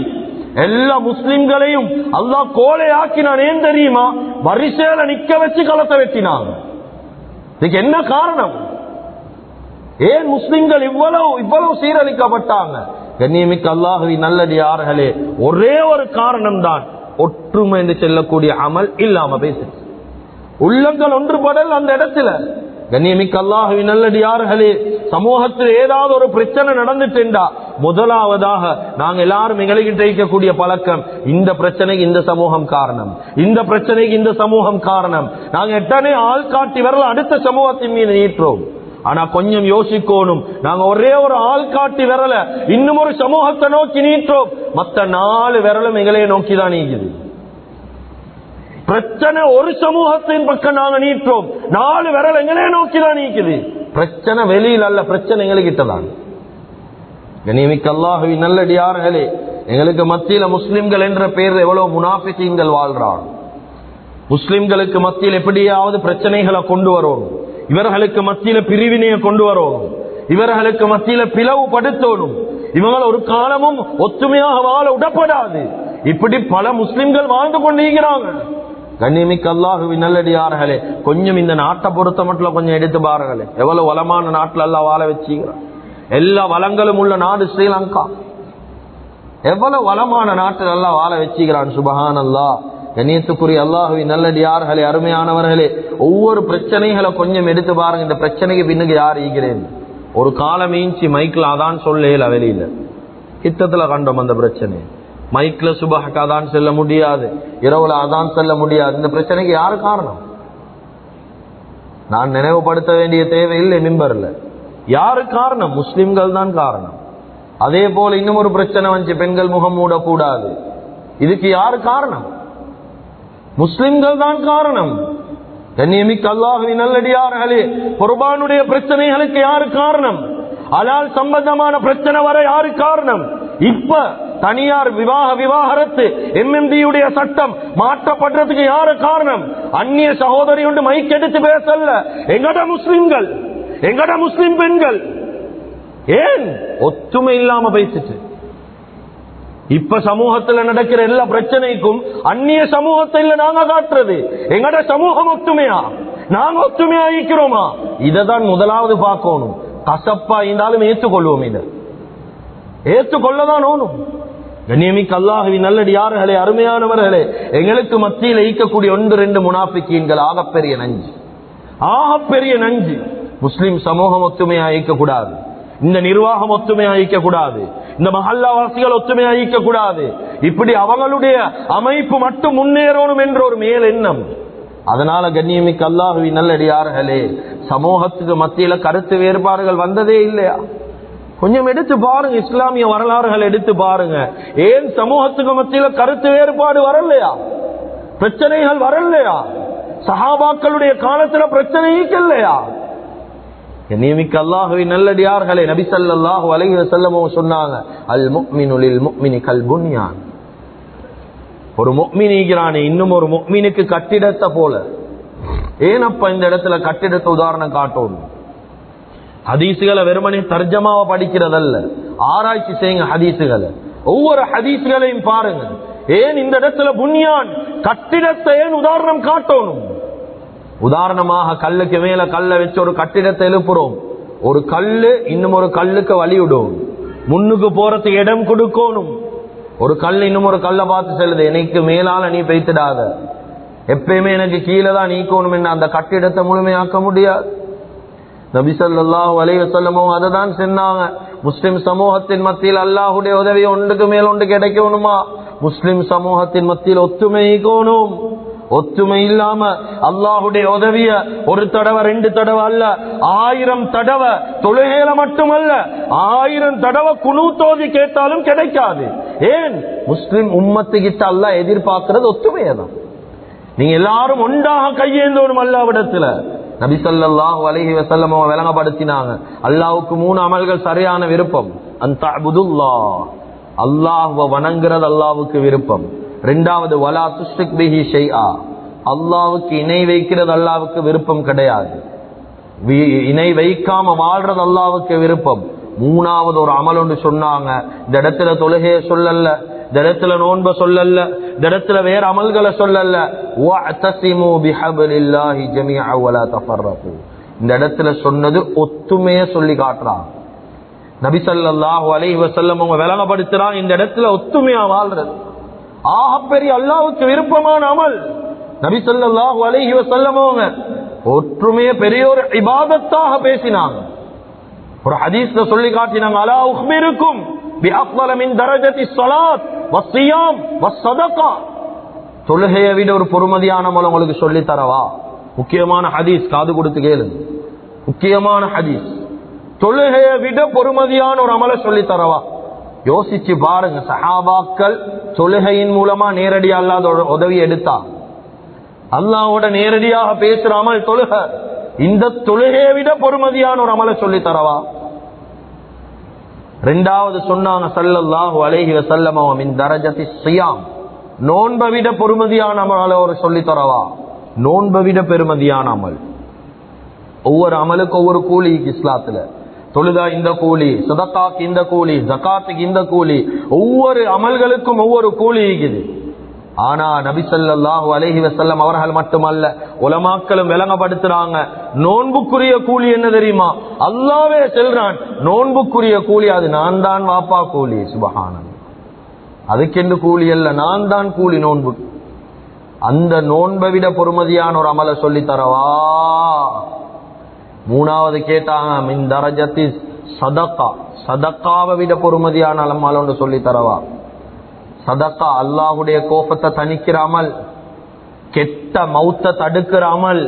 எல்லா முஸ்லிம்களையும் அல்லாஹ் கோலையாக்கினான். ஏன் தெரியுமா? வரிசையில நிக்க வச்சு களத்தை வெட்டினாங்க. இதுக்கு என்ன காரணம்? ஏன் முஸ்லிம்கள் இவ்வளவு சீரழிக்கப்பட்டாங்க? கண்ணியமிக்க அல்லாஹ்வின் நல்லடியார்களே, ஒரே ஒரு காரணம் தான், ஒற்றுமை என்று செல்லக்கூடிய அமல் இல்லாம பேசு. உள்ளங்கள் ஒன்றுபடல் அந்த இடத்துல. கண்ணியமிக்க அல்லாஹ்வின் நல்லடியார்களே, சமூகத்தில் ஏதாவது ஒரு பிரச்சனை நடந்துட்டா முதலாவதாக நாங்க எல்லாரும் எங்களுக்கு இருக்கக்கூடிய பழக்கம், இந்த பிரச்சனைக்கு இந்த சமூகம் காரணம், இந்த பிரச்சனைக்கு இந்த சமூகம் காரணம். நாங்க எட்டனே ஆள் காட்டி வரல அடுத்த சமூகத்தின் மீது நீட்டுறோம். ஆனா கொஞ்சம் யோசிக்கணும், நாங்க ஒரே ஒரு ஆள் காட்டி விரல இன்னும் ஒரு சமூகத்தை நோக்கி நீட்டுறோம், மத்த 4 விரலும் எங்களையே நோக்கிதான் நீக்குது. பிரச்சனை ஒரு சமூகத்தின் பக்கம் நாங்க நீட்டுறோம், 4 விரல் எங்களையே நோக்கிதான் நீக்குது. பிரச்சனை வெளியில் அல்ல, பிரச்சனை எங்களுக்கிட்டதான். கண்ணியமிக்க அல்லாஹ்வின் நல்லடியார்களே, எங்களுக்கு மத்தியில முஸ்லிம்கள் என்ற பெயர் எவ்வளவு முனாஃபிகீன்கள் வாழ்றாங்க. முஸ்லிம்களுக்கு மத்தியில் எப்படியாவது பிரச்சனைகளை கொண்டு வரும், இவர்களுக்கு மத்தியில பிரிவினையை கொண்டு வரும், இவர்களுக்கு மத்தியில பிளவுபடுத்தணும், இவங்க ஒரு காலமும் ஒத்துமையாக வாழ விடப்படாது. இப்படி பல முஸ்லிம்கள் வாழ்ந்து கொண்டிருக்கிறாங்க. கண்ணியமிக்க அல்லாஹ்வின் நல்லடியார்களே, கொஞ்சம் இந்த நாட்டை பொறுத்த மட்டும் கொஞ்சம் எடுத்து பாருங்களே, எவ்வளவு வளமான நாட்டில் எல்லாம் வாழ வச்சுக்கிறான். எல்லா வளங்களும் உள்ள நாடு ஸ்ரீலங்கா. எவ்வளவு வளமான நாட்டில் எல்லாம் வாழ வச்சுக்கிறான். சுபஹானல்லாஹ். கண்ணியத்துக்குரிய அல்லாஹ்வின் நல்லடியார்களே, அருமையானவர்களே, ஒவ்வொரு பிரச்சனைகளை கொஞ்சம் எடுத்து பாருங்க. இந்த பிரச்சனைக்கு பின்னுக்கு யார் ஈகிறேன்? ஒரு காலம் ஈஞ்சி மைக்கில் அதான் சொல்லல, வெளியில கிட்டத்துல கண்டோம் அந்த பிரச்சனை. மைக்ல சுபஹக்கு அதான் செல்ல முடியாது, இரவுல அதான் செல்ல முடியாது. இந்த பிரச்சனைக்கு யாரு காரணம்? நான் நினைவுபடுத்த வேண்டிய தேவையில்லை மிம்பர்ல. யாரு காரணம்? முஸ்லிம்கள் தான் காரணம். அதே போல இன்னும் ஒரு பிரச்சனை வந்து, பெண்கள் முகம் மூடக்கூடாது. இதுக்கு யாரு காரணம்? முஸ்லிம்கள் தான் காரணம். கண்ணியமிக்க அல்லாஹ்வின் நல்லடியார்களே, குர்பானுடைய பிரச்சனைகளுக்கு யாரு காரணம்? ஹலால் சம்பந்தமான பிரச்சனை வர யாரு காரணம்? இப்ப தனியார் விவாகரத்து MMD சட்டம் மாற்றப்படுறதுக்கு யாரு காரணம்? அந்நிய சகோதரி ஒன்று மைக் எடுத்து பேசல, எங்கட முஸ்லிம்கள், எங்கட முஸ்லிம் பெண்கள். ஏன் ஒத்துமை இல்லாம பேசிட்டு இப்ப சமூகத்தில் நடக்கிற எல்லா பிரச்சனைக்கும் அந்நிய சமூகத்தில் நாங்க காட்டுறது, எங்கட சமூகம் ஒத்துமையா, நாங்க ஒத்துமையா இருக்கிறோமா? இததான் முதலாவது பார்க்கணும். கசப்பா இருந்தாலும் ஏற்றுக்கொள்வோம், இதை ஏற்றுக்கொள்ளதான் ஓணும். கண்ணியமிக்க அல்லாஹ்வின் நல்லடியார்களே, அருமையானவர்களே, எங்களுக்கு மத்தியில் ஈக்கக்கூடிய 1-2 முனாஃபிக்கீன்கள் ஆகப்பெரிய நஞ்சு, ஆகப்பெரிய நஞ்சு. முஸ்லிம் சமூகம் ஒத்துமையா ஈக்கக்கூடாது, இந்த நிர்வாகம் ஒத்துமையா ஈக்கக்கூடாது, இந்த மஹல்லாவாசிகள் ஒத்துமையா ஈக்கக்கூடாது. இப்படி அவங்களுடைய அமைப்பு மட்டும் முன்னேறணும் என்ற ஒரு மேல் எண்ணம். அதனால கண்ணியமிக்க அல்லாஹ்வின் நல்லடியார்களே, சமூகத்துக்கு மத்தியில கருத்து வேறுபாடுகள் வந்ததே இல்லையா? கொஞ்சம் எடுத்து பாருங்க, இஸ்லாமிய வரலாறுகள் எடுத்து பாருங்க. ஏன் சமூகத்துக்கு மத்தியில கருத்து வேறுபாடு வரலையா? பிரச்சனைகள் வரலையா? சஹாபாக்களுடைய காலத்துல பிரச்சனை இல்லையா? கண்ணியமிக்க அல்லாஹ்வின் நல்லடியார்களே, நபி ஸல்லல்லாஹு அலைஹி வஸல்லம் சொன்னாங்க, அல் முஃமினு லில் முஃமினி கல் புன்யான். ஒரு முஃமின் ஈகிறானே இன்னும் ஒரு முஃமினுக்கு கட்டிடத்தை போல. ஏனப்பா இந்த இடத்துல கட்டிடத்தை உதாரணம் காட்டணும்? ஹதீசுகளை வெறுமனே தர்ஜமாவை படிக்கிறதல்ல, ஆராய்ச்சி செய்யுங்க ஹதீசுகளை. ஒவ்வொரு ஹதீசுகளையும் பாருங்க. ஏன் இந்த இடத்துல புன்யான் கட்டிடத்தை ஏன் உதாரணம் காட்டணும்? உதாரணமாக கல்லுக்கு மேல கல்லை வச்சு ஒரு கட்டிடத்தை எழுப்புறோம். ஒரு கல்லு இன்னும் ஒரு கல்லுக்கு வழிவிடும், முன்னுக்கு போறதுக்கு இடம் கொடுக்கணும். ஒரு கல் இன்னும் ஒரு கல்லை பார்த்து செல்லுது, எனக்கு மேலால நீ பெய்த்திடாத, எப்பயுமே எனக்கு கீழே தான் நீக்கணும் என்று அந்த கட்டிடத்தை முழுமையாக்க முடியாது. நபி ஸல்லல்லாஹு அலைஹி வஸல்லம் அதை தான் சொன்னாங்க. முஸ்லிம் சமூகத்தின் மத்தியில் அல்லாஹ்வுடைய உதவி ஒன்றுக்கு மேல் ஒன்று கிடைக்கணுமா? முஸ்லிம் சமூகத்தின் மத்தியில் ஒத்துமை இருக்கணும். ஒத்துமை இல்லாம அல்லாஹ்வுடைய உதவிய ஒரு தடவை 2 தடவை அல்ல, 1000 தடவை தொழுகையில மட்டுமல்ல, 1000 தடவை குனூத் கேட்டாலும் கிடைக்காது. ஏன்? முஸ்லிம் உம்மத்து கிட்ட அல்லாஹ் எதிர்பார்க்கிறது ஒத்துமையை தான். நீங்க எல்லாரும் ஒன்றாக கையேந்தோடும் அல்லாஹ்விடத்துல. நபி ஸல்லல்லாஹு அலைஹி வஸல்லம் விளங்கப்படுத்தினாங்க, அல்லாஹ்வுக்கு 3 அமல்கள் சரியான விருப்பம். அன்த அபுதுல்லாஹ், அல்லாஹ்வை வணங்குறது அல்லாஹ்வுக்கு விருப்பம். 2வது வலா துஷ்ரிக் பிஹி ஷைஆ, அல்லாஹ்வுக்கு இணை வைக்கிறது அல்லாஹ்வுக்கு விருப்பம் கிடையாது. இணை வைக்காம வாழ்றது அல்லாஹ்வுக்கு விருப்பம். 3வது ஒரு அமல் ஒன்று சொன்னாங்க. இந்த இடத்துல தொழுகையை சொல்லல, இந்த இடத்துல நோன்பை சொல்லல, இந்த இடத்துல வேற அமல்களை சொல்லல. வஅதஸிமு பிஹப்லில்லாஹி ஜமீஅ வலா தஃபர்ரகு, இந்த இடத்துல சொன்னது ஒத்துமையை சொல்லி காட்டுறாங்க. நபி ஸல்லல்லாஹு அலைஹி வஸல்லம் விளங்கப்படுத்துறாங்க, இந்த இடத்துல ஒத்துமையா வாழ்றது ஆகப்பெரிய அல்லாஹ்வுக்கு விருப்பமான அமல். நபி ஸல்லல்லாஹு அலைஹி வஸல்லம் ஒற்றுமையை பெரிய ஒரு இபாதத்தாக பேசினாங்க. ஒரு ஹதீஸ்ல சொல்லி காட்டினாங்க, அலா உக்பிருக்கும் பிஅஃதல மின் தரஜத்தி ஸலாத் வஸ்ஸியாம் வஸ்ஸதகா, தொழுகையை விட ஒரு பொறுமதியான அமல் உங்களுக்கு சொல்லி தரவா? முக்கியமான ஹதீஸ், காது கொடுத்து கேளுங்க. முக்கியமான ஹதீஸ், தொழுகையை விட பொறுமதியான ஒரு அமலை சொல்லி தரவா? யோசிச்சு பாருங்க. சஹாபாக்கள் தொழுகையின் மூலமா நேரடியா அல்லாஹ்வோட உதவி எடுத்தா, அல்லாஹ்வோட நேரடியாக பேசுற அமல் தொழுகை. இந்த தொழுகையை விட பொறுமதியான ஒரு அமலை சொல்லி தரவா? 2வது சொன்னாங்க ஸல்லல்லாஹு அலைஹி வஸல்லம் மின் தரஜத்தி ஸியாம், நோன்பை விட பொறுமதியான அமலை ஒரு சொல்லி தரவா? நோன்பை விட பெருமதியான அமல். ஒவ்வொரு அமலுக்கு ஒவ்வொரு கூலி இஸ்லாத்துல. தொழுதா இந்த கூலி, சதகாக்கு இந்த கூலி, ஜகாத்துக்கு இந்த கூலி, ஒவ்வொரு அமல்களுக்கும் ஒவ்வொரு கூலி இருக்குது. ஆனா நபி ஸல்லல்லாஹு அலைஹி வஸல்லம் அவர்கள் மட்டுமல்ல, உலமாக்களும் விளங்கப்படுத்துறாங்க, நோன்புக்குரிய கூலி என்ன தெரியுமா? அல்லாஹ்வே சொல்றான், நோன்புக்குரிய கூலி அது நான் தான் வாப்பா கூலி. சுப்ஹானல்லாஹ், அதுக்கென்று கூலி அல்ல, நான் தான் கூலி நோன்பு. அந்த நோன்பை விட பொறுமதியான ஒரு அமலை சொல்லி தரவா? 3வது கேட்டாங்க, மின் தரஜத்தி சதகா, சதக்காவை விட பொறுமதியான அமல் ஒன்று சொல்லி தரவா? சதக்கா அல்லாஹ்வுடைய கோபத்தை தணிக்கிற அமல், கெட்ட மௌத்த தடுக்கிற அமல்,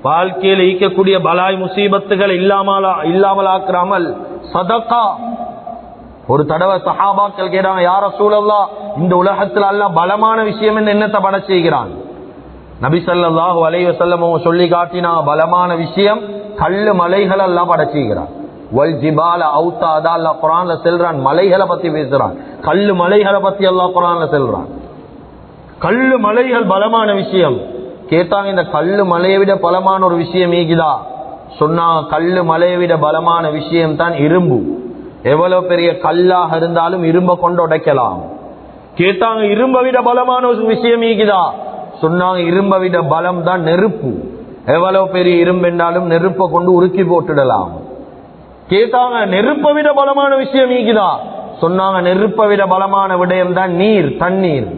வாழ்க்கையில் ஈக்கக்கூடிய பலாய் முசீபத்துகள் இல்லாமல் ஆக்குற அமல் சதக்கா. ஒரு தடவை சஹாபாக்கள் கேட்டாங்க, யா ரசூலல்லாஹ், இந்த உலகத்தில் அல்லாஹ் பலமான விஷயம் என்னத்தை பட செய்கிறான்? நபி ஸல்லல்லாஹு அலைஹி வஸல்லம் சொல்லி காட்டினா, பலமான விஷயம் கல்லு மலைகள் எல்லாம் பட செய்கிறான். வல் ஜிபால அவுத்தாதா அல்லாஹ் குர்ஆன்ல சொல்றான். மலைகளை பத்தி பேசுறான். கல்லு மலைகளை பத்தி அல்லாஹ் குர்ஆன்ல சொல்றான். கல்லு மலைகள் பலமான விஷயம். கேட்டாங்க, இந்த கல்லு மலையை விட பலமான ஒரு விஷயம் ஈகுதா? சொன்னாங்க, கல்லு மலையை விட பலமான விஷயம் தான் இரும்பு. எவ்வளவு பெரிய கல்லாக இருந்தாலும் இரும்ப கொண்டு உடைக்கலாம். கேட்டாங்க, இரும்பை விட பலமான ஒரு விஷயம் ஈகுதா? சொன்னாங்க, இரும்பை விட பலம் தான் நெருப்பு. எவ்வளவு பெரிய இரும்பு என்றாலும் நெருப்பை கொண்டு உருக்கி போட்டுடலாம். கேட்டாங்க, நெருப்பை விட பலமான விஷயம் ஈகுதா? சொன்னாங்க, நெருப்பை விட பலமான விடயம் தான் நீர், தண்ணீர்.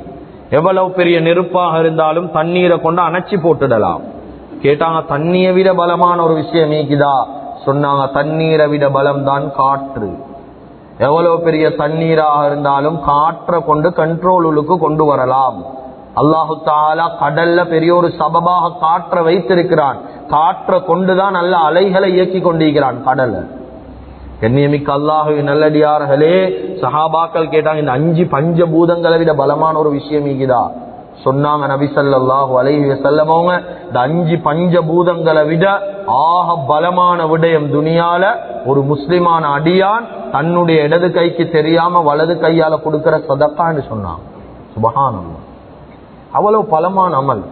எவ்வளவு பெரிய நெருப்பாக இருந்தாலும் தண்ணீரை கொண்டு அணைச்சி போட்டுடலாம். கேட்டாங்க, தண்ணியை விட பலமான ஒரு விஷயம் ஈகுதா? சொன்னாங்க, தண்ணீரை விட பலம் தான் காற்று. எவ்வளவு பெரிய தண்ணீராக இருந்தாலும் காற்றை கொண்டு கண்ட்ரோலுக்கு கொண்டு வரலாம். அல்லாஹு தஆலா கடல்ல பெரிய ஒரு சபபாக காற்றை வைத்திருக்கிறான். காற்றை கொண்டுதான் நல்ல அலைகளை இயக்கி கொண்டிருக்கிறான் கடல்ல. கண்ணியமிக்க அல்லாஹ்வின் நல்லடியார்களே, சஹாபாக்கள் கேட்டாங்க, இந்த 5 பஞ்சபூதங்களை விட பலமான ஒரு விஷயம் ஈகுதா? சொன்னாங்க நபி ஸல்லல்லாஹு அலைஹி வஸல்லம் அவங்க, இந்த 5 பஞ்சபூதங்களை விட ஆக பலமான விடயம் துனியால ஒரு முஸ்லிமான அடியான் தன்னுடைய இடது கைக்கு தெரியாம வலது கையால கொடுக்கிற சதக்கான்னு சொன்னாங்க. சுப்ஹானல்லாஹ், அவ்வளவு பலமான அமல்.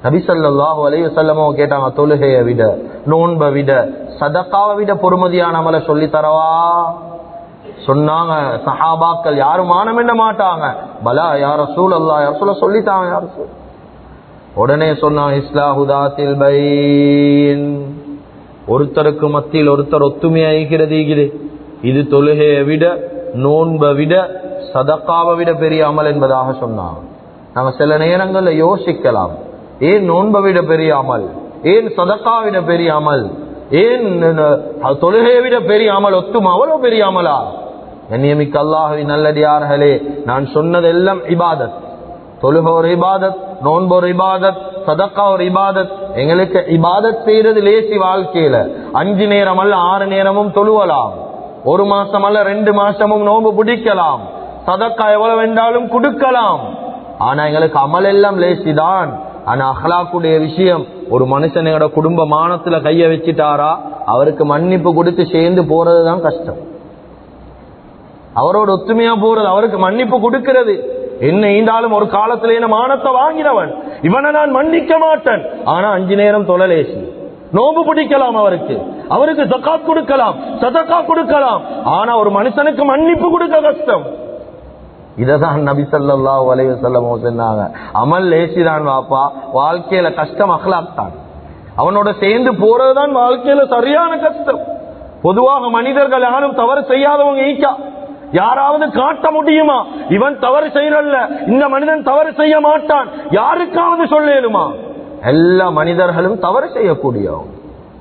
நபி ஸல்லல்லாஹு அலைஹி வஸல்லம் அவங்க கேட்டாங்க, தொழுகையை விட, நோன்பை விட, சதக்காவை விட பொறுமதியான அமலை சொல்லி தரவா? சொன்னாங்க சஹாபாக்கள், யாரும் மானம் என்ன மாட்டாங்க. பலா யா ரசூலல்லாஹ், யா ரசூல சொல்லிட்டாங்க யா ரசூல். உடனே சொன்னாங்க, இஸ்லாஹு தாத்தில் பைன், ஒருத்தருக்கு மத்தியில் ஒருத்தர் ஒத்துமையாகிறது. இது தொழுகையை விட, நோன்பை விட, சதக்காவை விட பெரிய அமல் என்பதாக சொன்னாங்க. நாங்க சில நேரங்கள்ல யோசிக்கலாம், ஏன் நோன்பை விட பெரிய அமல், ஏன் சதக்காவை விட பெரிய அமல், ஏன் தொழுகையை விட பெரிய அமல் ஒத்துமா? அவ்வளவு பெரிய அமலா? கண்ணியமிக்க அல்லாஹ்வின் நல்லடியார்களே, நான் சொன்னதெல்லாம் இபாதத். தொழுகை ஒரு இபாதத், நோன்பு ஒரு இபாதத், சதக்கா ஒரு இபாதத். எங்களுக்கு இபாதத் செய்யறது லேசி. வாழ்க்கையில 5 நேரம் அல்ல 6 நேரமும் தொழுவலாம். 1 மாசம் அல்ல 2 மாசமும் நோன்பு பிடிக்கலாம். சதக்கா எவ்வளவு வேண்டாலும் கொடுக்கலாம். ஆனா எங்களுக்கு அமல் எல்லாம் லேசிதான். ஆனா அஹ்லாக்குடைய விஷயம், ஒரு மனுஷனோட குடும்ப மானத்துல கைய வச்சுட்டாரா, அவருக்கு மன்னிப்பு கொடுத்து சேர்ந்து போறதுதான் கஷ்டம். அவரோட ஒத்துமையா போறது, அவருக்கு மன்னிப்பு கொடுக்கிறது. என்ன ஈந்தாலும் ஒரு காலத்துல என்ன மானத்தை வாங்கினவன், இவனை நான் மன்னிக்க மாட்டேன். ஆனா 5 நேரம் தொழலேசி. நோம்பு பிடிக்கலாம், அவருக்கு ஜகாத் கொடுக்கலாம், சதகா கொடுக்கலாம். ஆனா ஒரு மனுஷனுக்கு மன்னிப்பு கொடுக்க கஷ்டம். இததான் நபி ஸல்லல்லாஹு அலைஹி வஸல்லம் சொன்னாங்க, அமல் லேசிதான் வாப்பா, வாழ்க்கையில கஷ்டம் அக்லாக் தான். அவனோட சேர்ந்து போறதுதான் வாழ்க்கையில சரியான கஷ்டம். பொதுவாக மனிதர்கள் யாரும் தவறு செய்யாதவங்க ஈக்கா, யாராவது காட்ட முடியுமா இவன் தவறு செய்யறல்ல, இந்த மனிதன் தவறு செய்ய மாட்டான், யாருக்காவது சொல்லேனுமா? எல்லா மனிதர்களும் தவறு செய்யக்கூடியவங்க.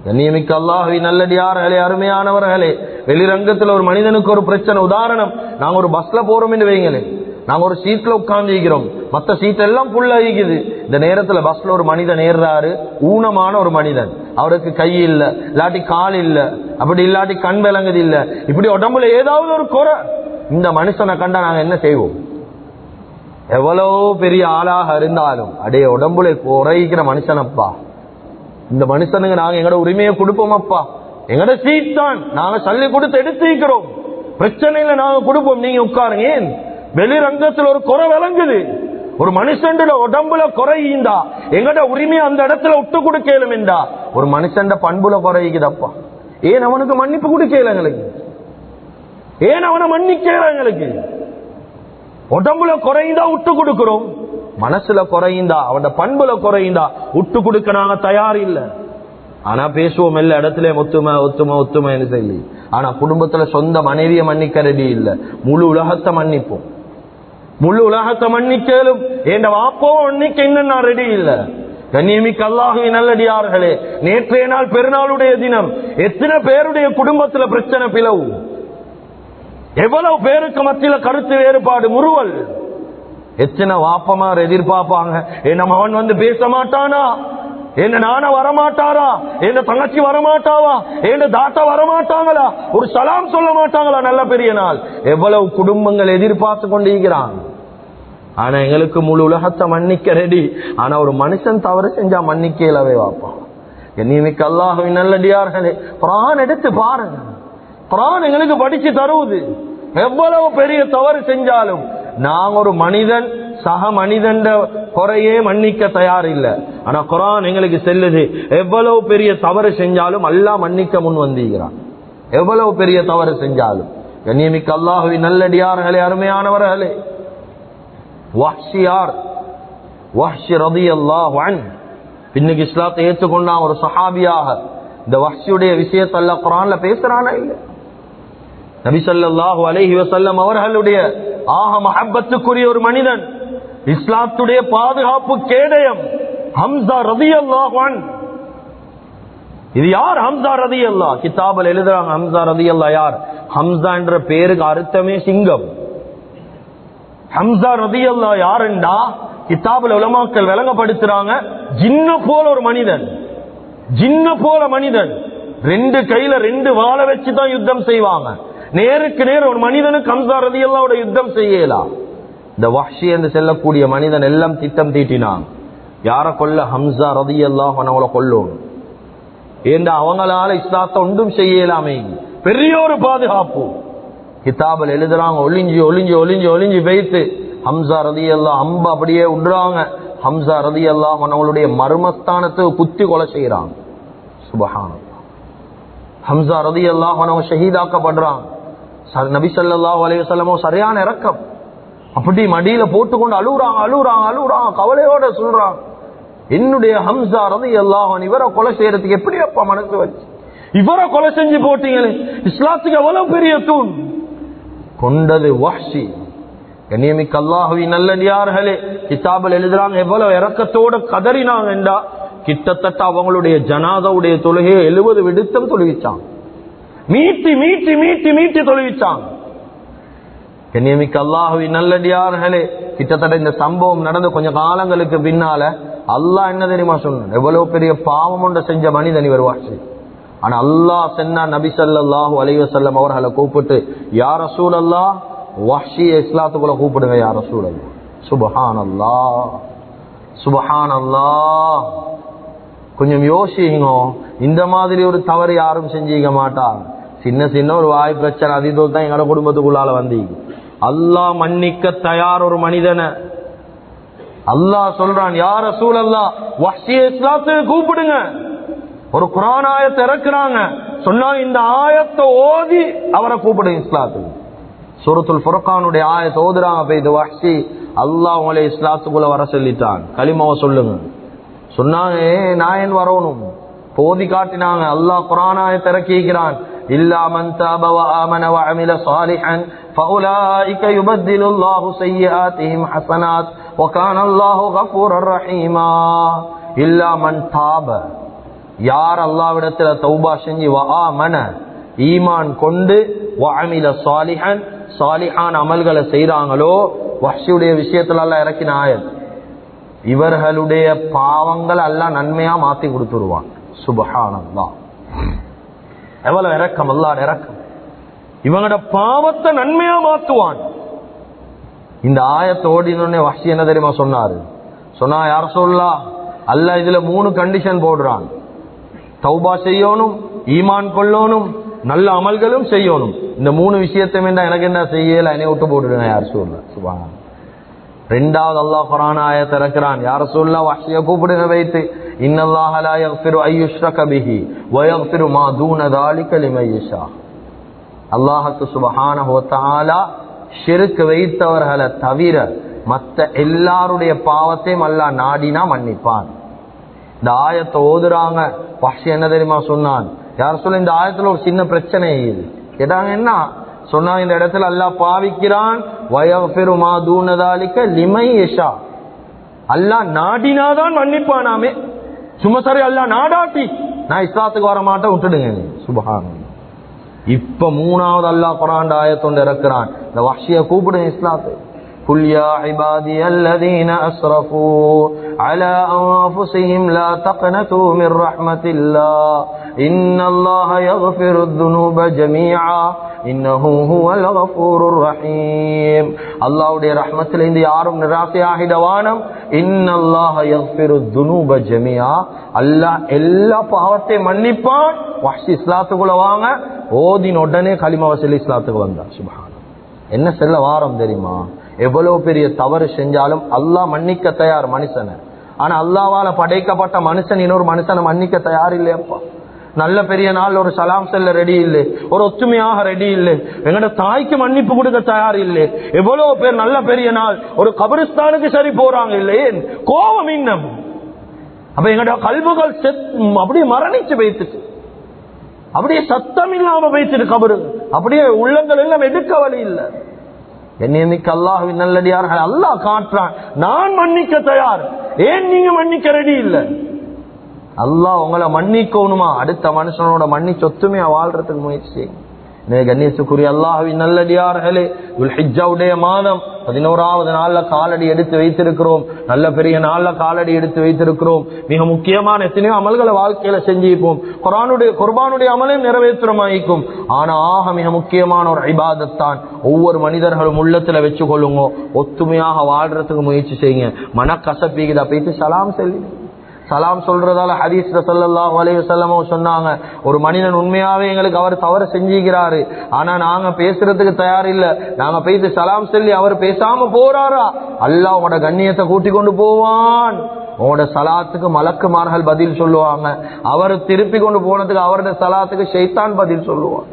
கண்ணியமிக்க அல்லாஹ்வின் நல்லடியார்களே, அருமையானவர்களே, வெளிரங்கத்தில் ஒரு மனிதனுக்கு ஒரு பிரச்சனை. உதாரணம், நாங்க ஒரு பஸ்ல போறோம் என்று வைங்களேன், நாங்க ஒரு சீட்ல உட்கார்ந்து இருக்கிறோம், மற்ற சீட் எல்லாம் புல் ஆகிக்குது. இந்த நேரத்துல பஸ்ல ஒரு மனிதன் ஏறாரு, ஊனமான ஒரு மனிதன், அவருக்கு கை இல்ல, இல்லாட்டி கால் இல்ல, அப்படி இல்லாட்டி கண் விளங்குது இல்ல, இப்படி உடம்புல ஏதாவது ஒரு குறை. இந்த மனுஷனை கண்டா நாங்க என்ன செய்வோம்? எவ்வளவு பெரிய ஆளாக இருந்தாலும், அடைய உடம்புல குறைக்கிற மனுஷனப்பா, இந்த மனுஷனுக்கு நாங்க எங்கட உரிமையை கொடுப்போமப்பா, எங்கட சீட் தான், நாங்க சல்லி கொடுத்து எடுத்துக்கிறோம், பிரச்சனையில நாங்க கொடுப்போம், நீங்க உட்காருங்க. ஏன்? வெளிரங்கத்தில் ஒரு குறை விளங்குது. ஒரு மனுஷன் உடம்புல குறையுண்டா, எங்கட உரிமையை அந்த இடத்துல விட்டு கொடுக்கலும் என்றா, ஒரு மனுஷன் பண்புல குறைக்குதப்பா, ஏன் அவனுக்கு மன்னிப்பு கொடுக்கல எங்களுக்கு? ஏன் அவனை மன்னிக்கல எங்களுக்கு? உடம்புல குறைந்தா விட்டு கொடுக்கிறோம், மனசுல குறைந்தா, அவன் பண்புல குறைந்தா விட்டு கொடுக்க நாங்க தயார் இல்ல. ஆனா பேசுவோம் எல்லா இடத்துல ஒத்துமை ஒத்துமை ஒத்துமைன்னு சொல்லி. ஆனா குடும்பத்துல சொந்த மனைவியை மன்னிக்க ரெடி இல்ல. முழு உலகத்தை மன்னிப்போம், முழு உலகத்தை மன்னிக்கலும், என் வாப்போ மன்னிக்க இன்னும் நான் ரெடி இல்ல. கண்ணியமிக்க அல்லாஹ்வின் நல்லடியார்களே, நேற்றைய நாள் பெருநாளுடைய தினம், எத்தனை பேருடைய குடும்பத்துல பிரச்சனை, பிளவு, எவ்வளவு பேருக்கு மத்தியில கருத்து வேறுபாடு, முறுவல். எத்தனை வாப்பமார் எதிர்பார்ப்பாங்க, என்ன அவன் வந்து பேச மாட்டானா, என்ன நான வரமாட்டாரா, என்ன தங்கச்சி வரமாட்டாவா, என்ன தாத்தா வரமாட்டாங்களா, ஒரு சலாம் சொல்ல மாட்டாங்களா, நல்ல பெரிய நாள். எவ்வளவு குடும்பங்கள் எதிர்பார்த்து கொண்டிருக்கிறான். ஆனா எங்களுக்கு முழு உலகத்தை மன்னிக்க ரெடி. ஆனா ஒரு மனுஷன் தவறு செஞ்சா மன்னிக்கலவே வாப்பான். கண்ணியமிக்க அல்லாஹ்வின் நல்லடியார்களே, குர்ஆன் எடுத்து பாருங்க, குர்ஆன் எங்களுக்கு படிச்சு தருவது. எவ்வளவு பெரிய தவறு செஞ்சாலும் நாங்க ஒரு மனிதன் சக மனிதன் குறையே மன்னிக்க தயார் இல்ல. ஆனா குர்ஆன் எங்களுக்கு செல்லுது, எவ்வளவு பெரிய தவறு செஞ்சாலும் அல்லாஹ் மன்னிக்க முன் வந்திருக்கிறான். எவ்வளவு பெரிய தவறு செஞ்சாலும். கண்ணியமிக்க அல்லாஹ்வின் நல்லடியார்களே, அருமையானவர்களே, வஹ்ஷியார் வஹ்ஷி ரலியல்லாஹு அன்ஹு இன்னைக்கு இஸ்லாத்தை ஏற்றுக்கொண்டா ஒரு சஹாபியாக. இந்த வஹ்ஷியுடைய விஷயத்தை அல்லாஹ் குர்ஆன்ல பேசுறானா இல்ல? நபி ஸல்லல்லாஹு அலைஹி வஸல்லம் அவர்களுடைய ஆக மஹப்பத்துக்குரிய ஒரு மனிதன், இஸ்லாத்துடைய பாதுகாப்பு கேடயம் ஹம்ஸா ரலியல்லாஹு அன்ஹு. இது யார் ஹம்ஸா ரலியல்லாஹு? கிதாபில் எழுதுறாங்க ஹம்ஸா ரலியல்லாஹு யார்? ஹம்ஸா என்ற பேருக்கு அர்த்தமே சிங்கம். ஹம்ஸா ரலியல்லாஹு யாருண்டா கிதாபுல் உலமாக்கள் விளங்கப்படுத்துறாங்க, ஜின்ன போல ஒரு மனிதன். ஜின்ன போல மனிதன், ரெண்டு கையில ரெண்டு வாளை வச்சுதான் யுத்தம் செய்வாங்க. நேருக்கு நேர் ஒரு மனிதனுக்கு ஹம்ஸா ரலியல்லாஹு யுத்தம் செய்யலாம். இந்த வஹ்ஷி என்று செல்லக்கூடிய மனிதன் எல்லாம் திட்டம் தீட்டினான். யார கொல்ல? ஹம்ஸா ரலியல்லாஹு அன்ஹு கொல்லணும். ஏண்டா அவங்களால இஸ்லாத்தை ஒன்றும் செய்யலாமே. பெரிய ஒரு பாதுகாப்பு. கிதாபில் எழுதுறாங்க, ஒளிஞ்சு ஒளிஞ்சு ஒளிஞ்சு ஒளிஞ்சு வைத்து ஹம்ஸா ரலியல்லாஹு அம்பு அப்படியே விடுறாங்க. ஹம்ஸா ரலியல்லாஹு அவங்களுடைய மர்மஸ்தானத்துக்கு குத்தி கொலை செய்யறாங்க. சுப்ஹானல்லாஹ். ஹம்ஸா ரலியல்லாஹு அவங்க ஷஹீதாக்கப்படுறாங்க. நபி ஸல்லல்லாஹு அலைஹி வஸல்லம் சரியான இரக்கம், அப்படி மடியில போட்டுக்கொண்டு அழுகுறாங்க அழுகுறாங்க அழுகுறாங்க, கவலையோட சொல்றாங்க, என்னுடைய ஹம்ஸா ரலியல்லாஹு அன்ஹு இவரை கொலை செய்யறதுக்கு எப்படி அப்பா மனசு வச்சு இவரை கொலை செஞ்சு போட்டீங்களே, இஸ்லாத்துக்கு எவ்வளவு பெரிய தூண். கொண்டது வஹ்ஷி. கண்ணியமிக்க அல்லாஹ்வின் நல்லடியார்களே, கிதாபில் எழுதுறாங்க எவ்வளவு இரக்கத்தோட கதறினாங்க என்றா, கிட்டத்தட்ட அவங்களுடைய ஜனாதாவுடைய தொழுகையை 70 விடுத்தம் தொழுவிச்சாங்க. மீட்டி மீட்டி மீட்டி மீட்டி தொழுவிச்சாங்க. கண்ணியமிக்க அல்லாஹ்வின் நல்லடியார்களே, கிட்டத்தட்ட இந்த சம்பவம் நடந்து கொஞ்ச காலங்களுக்கு பின்னால அல்லாஹ் என்ன தெரியுமா சொன்னான்? எவ்வளவு பெரிய பாவம் ஒன்று செஞ்ச மனிதன் இவர் வஹ்ஷி. ஆனா அல்லாஹ் சொன்னா நபி ஸல்லல்லாஹு அலைஹி வஸல்லம் அவர்களை கூப்பிட்டு, யா ரசூலல்லாஹ், வஹ்ஷி இஸ்லாத்துக்குள்ள கூப்பிடுங்க யா ரசூலல்லாஹ். சுப்ஹானல்லாஹ் சுப்ஹானல்லாஹ். கொஞ்சம் யோசிங்க, இந்த மாதிரி ஒரு தவறு யாரும் செஞ்சிக்க மாட்டாங்க. சின்ன சின்ன ஒரு வாய் பிரச்சனை அதிதோல் தான் எங்களோட குடும்பத்துக்குள்ளால வந்தீங்க. அல்லாஹ் மன்னிக்க தயார் ஒரு மனிதனை. அல்லாஹ் சொல்றான், யா ரசூலல்லாஹ், வஹ்ஷி இஸ்லாத்துக்கு கூப்பிடுங்க. ஒரு குர்ஆன் ஆயத்தை இறக்குறாங்க, சொன்னா இந்த ஆயத்தை ஓதி அவரை கூப்பிடுங்க இஸ்லாத்துக்கு. சூரத்துல் ஃபுர்கானுடைய ஆயத்தை ஓதுறாங்க, போய் இது வஹ்ஷி அல்லாஹ் உங்களை இஸ்லாத்துக்குள்ள வர சொல்லிட்டான், கலிமாவை சொல்லுங்க. சொன்னாங்க, நான் ஏன் வரணும்? போதி காட்டினாங்க. அல்லாஹ் குர்ஆன் ஆயத்தை இறக்கிக்கிறான், இல்லா மன் தாப வ ஆமன வ அமில ஸாலிஹன் ஃபஉலாயிக யுபத்திலுல்லாஹு ஸய்யிஆத்திஹிம் ஹஸனாத் வ கானல்லாஹு கஃபூரர் ரஹீமா. இல்லா மன் தாப, யார் அல்லாஹ்விடத்துல தௌபா செஞ்சு, வ ஆமன ஈமான் கொண்டு, வ அமில ஸாலிஹன் ஸாலிஹான் அமல்களை செய்றாங்களோ, வஹ்ஷியுடைய விஷயத்துல அல்லாஹ் இறக்கின ஆயத், இவர்களுடைய பாவங்கள் அல்லாஹ் நன்மையா மாத்தி கொடுத்துருவான். சுப்ஹானல்லாஹ். எவ்வளவு இரக்கம், அல்லாஹ் இரக்கம். இவங்களோட பாவத்தை நன்மையா மாத்துவான். இந்த ஆயத்தை ஓடினோடனே வஹ்ஷி என்ன தெரியுமா சொன்னாரு? சொன்னா, யா ரசூலல்லாஹ், அல்லாஹ் இதுல 3 கண்டிஷன் போடுறான். தௌபா செய்யணும், ஈமான் கொள்ளணும், நல்ல அமல்களும் செய்யணும். இந்த 3 விஷயத்தை எனக்கு என்ன செய்யல, என்னை விட்டு போட்டுடுங்க யா ரசூலல்லாஹ். சுப்ஹானல்லாஹ். ரெண்டாவது அல்லாஹ் குர்ஆன் ஆயத்தை இறக்குறான், யா ரசூலல்லாஹ், வஹ்ஷியை கூப்பிடுங்க வைத்து, இன்னல்லாஹ லா யக்ஃபிரு அய்யுஷ்ரக பிஹி வ யக்ஃபிரு மா தூன ذلك லிமன் யஷா. அல்லாஹ்க்கு சுப்ஹானஹு வ தஆலா ஷிர்க் வைத்தவர்களை தவிர மற்ற எல்லாருடைய பாவத்தையும் அல்லாஹ் நாடினா மன்னிப்பான். இந்த ஆயத்தை ஓதுறாங்க. வஹ்ஷி என்ன தெரியுமா சொன்னான்? யா ரசூலல்லாஹ், இந்த ஆயத்துல ஒரு சின்ன பிரச்சனை இது. கேட்டாங்க, என்ன சொன்னா? இந்த இடத்துல அல்லாஹ் பாவிக்கிறான், வயஃபிரு மா தூன ذلك லிமன் யஷா. அல்லாஹ் நாடினாதான் மன்னிப்பானாமே. சும்மா சரி அல்லாஹ் நாடாட்டி நான் இஸ்லாத்துக்கு வர மாட்டேன் விட்டுடுங்க. சுப்ஹானல்லாஹ். இப்ப 3வது அல்லாஹ் குர்ஆன் ஆயத்தொண்டு இறக்குறான், இந்த வஹ்ஷியை கூப்பிடுங்க இஸ்லாத்துக்கு. குல் யா இபாதியல்லதீன அஸ்ரஃபூ على أنفسهم لا تقنطوا من رحمة الله إن الله يغفر الذنوب جميعا إنه هو الغفور الرحيم. அல்லாஹ்வுடைய ரஹ்மத்திலே இந்த யாரும் நிராசையாகிடவானம். இன்னல்லாஹ யக்ஃபிரு الذنوب ஜமீஆ, அல்லாஹ் எல்லா பாவத்தையும் மன்னிப்பான். வஹ்ஷி இஸ்லாத்துக்குள்ள வாங்க, ஓதின உடனே கலிமாவை சொல்லி இஸ்லாத்துக்கு வந்தார். சுப்ஹானல்லாஹ். என்ன செல்ல வாரம் தெரியுமா? எவ்வளவு பெரிய தவறு செஞ்சாலும் அல்லாஹ் மன்னிக்க தயார் மனுஷனை. ஆனா அல்லாஹ்வால படைக்கப்பட்ட மனுஷன் இன்னொரு மனுஷனை மன்னிக்க தயார் இல்லையப்பா. நல்ல பெரிய நாள் ஒரு சலாம் செல்ல ரெடி இல்லை, ஒரு ஒத்துமையாக ரெடி இல்லை, எங்கட தாய்க்கு மன்னிப்பு கொடுக்க தயார் இல்லை. எவ்வளவு பேர் நல்ல பெரிய நாள் ஒரு கபரிஸ்தானுக்கு சரி போறாங்க இல்லையே, கோபம் இன்னும். அப்ப எங்கட கல்புகள் அப்படியே மரணிச்சு வைத்துட்டு, அப்படியே சத்தம் இல்லாம வைத்துட்டு கபரு, அப்படியே உள்ளங்கள் எல்லாம் எடுக்க வழி இல்லை. என்னைக்கு அல்லாஹ்வின் நல்லடியார்கள் அல்லாஹ் காட்டுறான், நான் மன்னிக்க தயார், ஏன் நீங்க மன்னிக்க ரெடி இல்லை? அல்லாஹ் உங்களை மன்னிக்கணுமா? அடுத்த மனுஷனோட மன்னிச்சு ஒத்துமையா வாழ்றதுக்கு முயற்சி செய்யுங்க. கண்ணியத்துக்குரிய அல்லாஹ்வின் நல்லடியார்களே, துல்ஹிஜ்ஜாவுடைய மாதம் 11வது நாள்ல காலடி எடுத்து வைத்திருக்கிறோம். நல்ல பெரிய நாள்ல காலடி எடுத்து வைத்திருக்கிறோம். மிக முக்கியமான எத்தனையோ அமல்களை வாழ்க்கையில செஞ்சிப்போம். குர்பானுடைய அமலையும் நிறைவேற்றமாயிக்கும். ஆனா மிக முக்கியமான ஒரு இபாதத்தான். ஒவ்வொரு மனிதர்களும் உள்ளத்துல வச்சு கொள்ளுங்க, ஒத்துமையாக வாழ்றதுக்கு முயற்சி செய்யுங்க. மனக்கசப்பிக்குதா போயிட்டு சலாம் செல்லுங்க. சலாம் சொல்றதால ஹதீஸ்ல ஸல்லல்லாஹு அலைஹி வஸல்லம் சொன்னாங்க, ஒரு மனிதன் உண்மையாவே எங்களுக்கு அவர் தவறு செஞ்சிக்கிறாரு, ஆனா நாங்க பேசுறதுக்கு தயார் இல்ல, நாங்க போயிட்டு சலாம் சொல்லி அவர் பேசாம போறாரா, அல்லாஹ் உங்களோட கண்ணியத்தை கூட்டி கொண்டு போவான். உங்களோட சலாத்துக்கு மலக்குமார்கள் பதில் சொல்லுவாங்க, அவர் திருப்பி கொண்டு போனதுக்கு அவருடைய சலாத்துக்கு ஷைத்தான் பதில் சொல்லுவான்.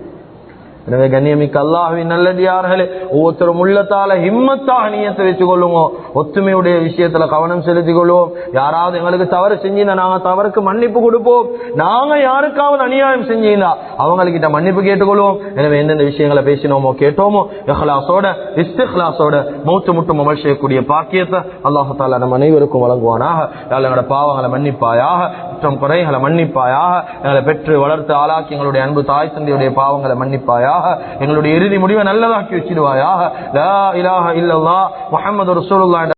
எனவே கண்ணியமிக்க அல்லாஹ்வின் நல்லடியார்களே, ஒவ்வொருத்தரும் உள்ளத்தால ஹிம்மத்தாக நியத்தை வச்சுக் கொள்ளுங்க. ஒத்துமையுடைய விஷயத்துல கவனம் செலுத்திக் கொள்வோம். யாராவது எங்களுக்கு தவறு செஞ்சீங்கன்னா நாங்க தவறுக்கு மன்னிப்பு கொடுப்போம். நாங்க யாருக்காவது அநியாயம் செஞ்சீங்கன்னா அவங்ககிட்ட மன்னிப்பு கேட்டுக்கொள்வோம். எனவே எந்தெந்த விஷயங்களை பேசினோமோ கேட்டோமோ இஹ்லாஸோட இஸ்திக்லாஸோட மௌத்து முட்டும் அமல் செய்யக்கூடிய பாக்கியத்தை அல்லாஹ் தஆலா நம்ம அனைவருக்கும் வழங்குவானாக. எங்களோட பாவங்களை மன்னிப்பாயாக, குற்றம் குறைகளை மன்னிப்பாயாக. எங்களை பெற்று வளர்த்து ஆளாக்கி எங்களுடைய அன்பு தாய் தந்தையுடைய பாவங்களை மன்னிப்பாயாக. எங்களுடைய இறுதி முடிவை நல்லதாக்கி வச்சிடுவாயாக. லா இலாஹ இல்லல்லாஹ் முஹம்மது ரசூலுல்லாஹ்